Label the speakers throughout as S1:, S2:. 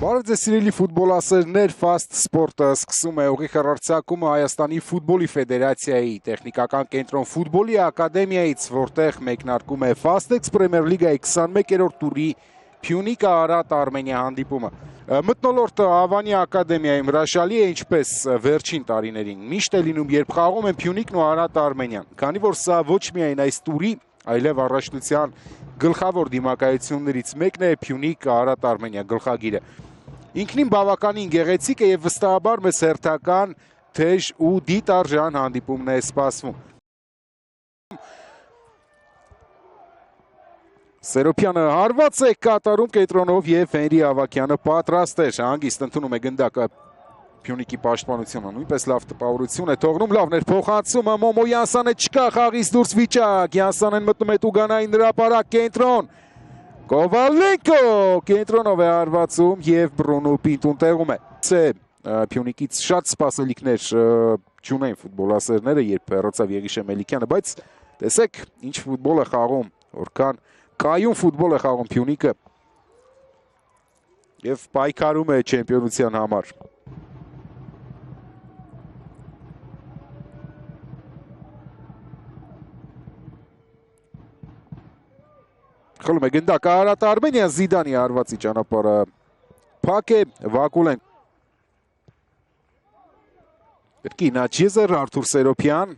S1: Բարև ձեզ սիրելի ֆուտբոլասերներ, Fast Sport-ը սկսում է ուղիղ հեռարձակումը Հայաստանի ֆուտբոլի ֆեդերացիայի տեխնիկական կենտրոն ֆուտբոլի ակադեմիայից, որտեղ մեկնարկում է Fastex Premier League-ի 21-րդ տուրի Փյունիկ Արարատ Արմենիա հանդիպումը։ Մթնոլորտը Ավանի ակադեմիայում հրաշալի է, ինչպես վերջին տարիներին միշտ է լինում, երբ խաղում են Փյունիկն ու Արարատ Արմենիան, քանի որ սա ոչ միայն այս տուրի, այլև առաջնության գլխավոր դիմակայություններից մեկն է Փյունիկ Արարատ Արմենիա գլխագիրը։ Ինքնին բավականին գեղեցիկ է եւ վստահաբար մեծ հերթական թեժ ու դիտարժան հանդիպումն է սպասվում։ Սերոփյանը հարված է կատարում կենտրոնով եւ Հենրի Ավակյանը պատրաստ է, հանգիստ ընդունում է գնդակը Փյունիկի պաշտպանությունը, նույնպես լավ տպավորություն է թողնում, լավն էր փոխանցումը, Մոմո Յանսանը չկա, խաղից դուրս վիճակ, Յանսանեն մտնում է Տուգանային հրապարակ կենտրոն, Կովալենկո կենտրոնով է հարվածում եւ Բրունո Պինտուն տեղում է։ Փյունիկից շատ սպասելիքներ չունեն ֆուտբոլասերները, երբ հեռացավ Եղիշե Մելիքյանը, բայց տեսեք ինչ ֆուտբոլ է խաղում, որքան կայուն ֆուտբոլ է խաղում Փյունիկը եւ պայքարում է չեմպիոնության համար։ Խլում է գնդակ Արարատ Արմենիա, Զիդանի հարվածի ճանապարհը փակ է, Վակուլեն Կրկին Աչիեզեր, Արթուր Սերոփյան,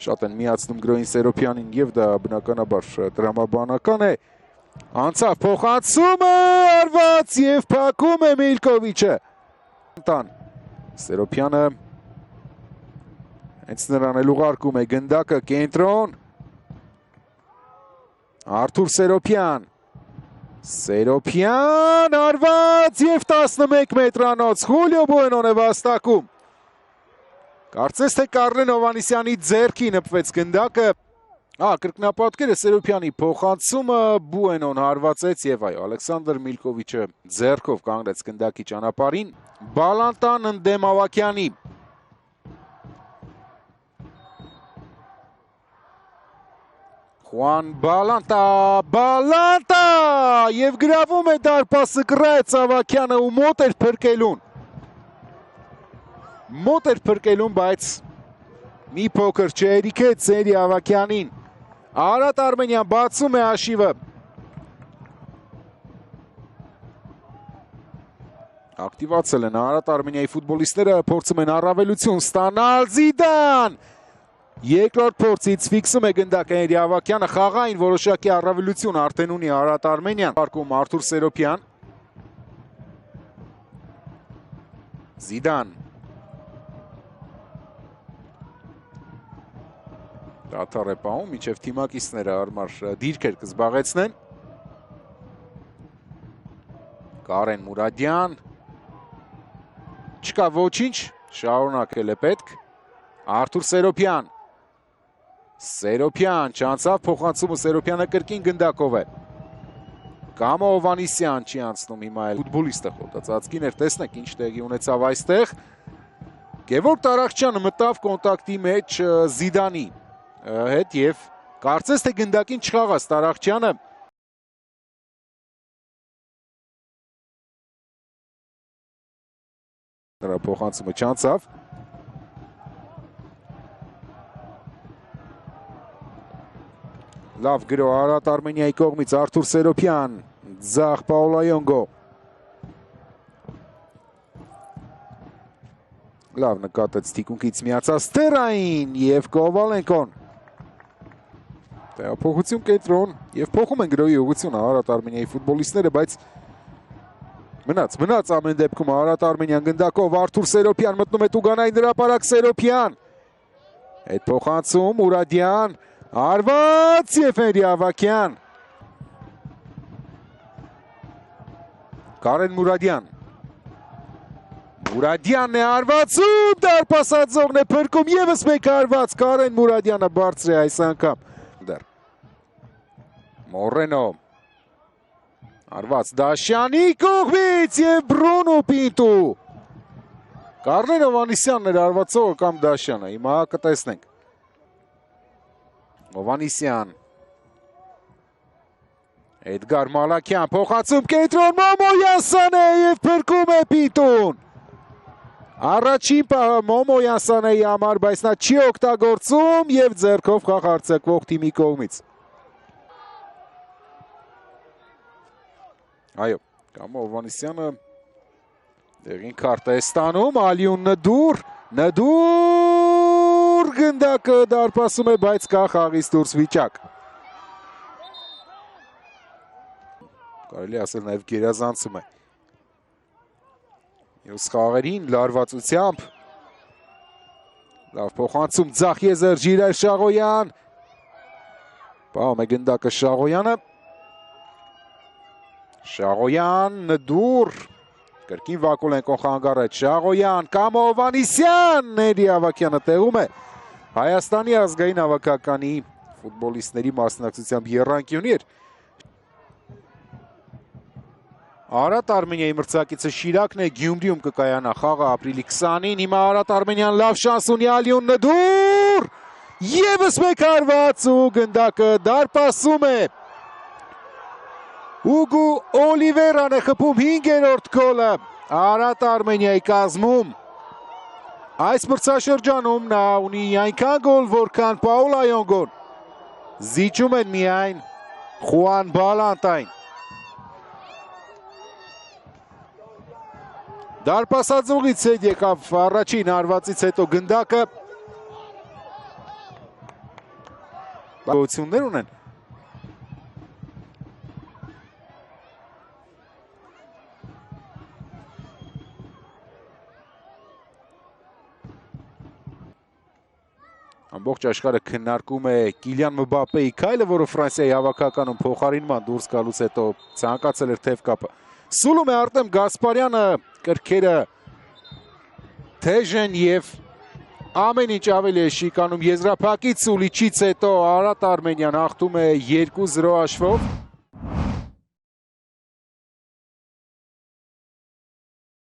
S1: շատ են միացնում Գրոյին Սերոփյանին եւ դա բնականաբար տրամաբանական է, անցավ փոխանցումը, հարված եւ փակում է Միլկովիչը, Սերոփյանը հենց նրան էլ ուղարկում է գնդակը կենտրոն, Արթուր Սերոփյան, Սերոփյան, հարված եւ 11 մետրանոց, Խուլիո Բուենոն է վաստակում, կարծես թե Կարլեն Հովանիսյանի ձեռքի նպվեց գնդակը, կրկնապատկերը Սերոփյանի փոխանցումը, Բուենոն հարվածեց եւ այո, Ալեքսանդր Միլկովիչը ձեռքով կանգնեց գնդակի ճանապարհին, Բալանտան ընդդեմ Ավակյանի, Խուան Բալանտա եւ գրավում է դարպասը կռայց Ավակյանը ու մոտ էր փրկելուն, բայց մի փոքր չհերիքեց Հենրի Ավակյանին, Արարատ Արմենիան բացում է հաշիվը, ակտիվացել են Արարատ Արմենիայի ֆուտբոլիստները, փորձում են առավելություն ստանալ, Զիդան երկրորդ փորձից ֆիքսում է գնդակը Հենրի Ավակյանը, խաղային որոշակի առավելություն արդեն ունի Արարատ Արմենիան, արկում Արթուր Սերոփյան, Զիդան, դադար է պահում, մինչև թիմակիցները հարմար դիրքեր կզբաղեցնեն, Կարեն Մուրադյան, չկա ոչինչ, շարունակել է պետք, Արթուր Սերոփյան, Սերոփյան, չանցավ փոխանցումը, Սերոփյանը կրկին գնդակով է, Կամո Հովանիսյան չի անցնում հիմա էլ ֆուտբոլիստը խոտածածկին էր, տեսնեք ինչ տեղի ունեցավ այստեղ, Գևորգ Տարախչյանը մտավ կոնտակտի մեջ Զիդանի հետ եւ կարծես թե գնդակին չխաղաց Տարախչյանը, նրա փոխանցումը չանցավ, լավ գրո Արարատ Արմենիայի կողմից Արթուր Սերոփյան, ձախ Պաուլայոնգո, լավ նկատեց թիկունքից միացած Տերային եւ Կովալենկոն, տեղափոխություն կենտրոն եւ փոխում են գրոյի ուղղությունը Արարատ Արմենիայի ֆուտբոլիստները, բայց մնաց ամեն դեպքում Արարատ Արմենիան գնդակով, Արթուր Սերոփյան մտնում է Տուգանային հրապարակ, Սերոփյան, այդ փոխանցում Մուրադյան, հարված եւ Հենրի Ավակյան, Կարեն Մուրադյան, Մուրադյանն է հարվածում, դարպասածողն է փրկում, եւս մեկ հարված, Կարեն Մուրադյանը բարձր է այս անգամ, Մորենո, հարված Դաշյանի կողմից եւ Բրունո Պինտու, Կարլեն Հովանիսյանն էր հարվածողը կամ Դաշյանը, հիմա կտեսնենք, Հովանիսյան, Էդգար Մալաքյան փոխացում կենտրոն Մոմոյան է եւ փրկում է պիտուն։ Առաջին պահը Մոմոյան Սանեի համար, բայց նա չի օգտագործում եւ ձեռքով խաղ արձակվող թիմի կողմից։ Այո, Կամո Հովհաննիսյանը դեղին քարտը է ստանում, Ալիուն նդուր գնդակը դարպասում է, բայց կա խաղից դուրս վիճակ։ Կարելի ասել նաև գերազանցում է։ Մյուս խաղերին լարվածությամբ լավ փոխանցում ձախ եզր Ժիրայր Շաղոյան։ Պահում է գնդակը Շաղոյանը։ Շաղոյան նդուր կրկին Վակուլենկոն խանգարեց Շաղոյան, Կամո Հովհաննիսյան, Ների Ավագյանը տեղում է։ Հայաստանի ազգային հավաքականի ֆուտբոլիստների մասնակցությամբ եռանկյունի էր։ Արարատ Արմենիայի մրցակիցը Շիրակն է, Գյումրիում կկայանա խաղը ապրիլի 20-ին, հիմա Արարատ Արմենիան լավ շանս ունի, Ալիուն նդուր, ևս մեկ հարված ու գնդակը դարպասում է։ Ուգու Օլիվերան է խփում 5-րդ գոլը Արարատ Արմենիայի կազմում։ Այս մրցաշրջանում նա ունի այնքան գոլ, որքան Պաուլ Այոնգոն։ Զիջում են միայն Խուան Բալանտայն։ Դարպասածուղից հետ եկավ առաջին հարվածից հետո գնդակը։ Գոյություններ ունեն։ Ամբողջ աշխարհը քննարկում է Կիլիան Մբապեի քայլը, որը Ֆրանսիայի հավաքականում փոխարինման դուրս գալուց հետո ցանկացել էր թևկապը։ Սուլում է Արտեմ Գասպարյանը, կրքերը թեժ են եւ ամեն ինչ ավելի է շիկանում եզրափակից Սուլիչից հետո Արարատ Արմենիան հաղթում է 2-0 հաշվով։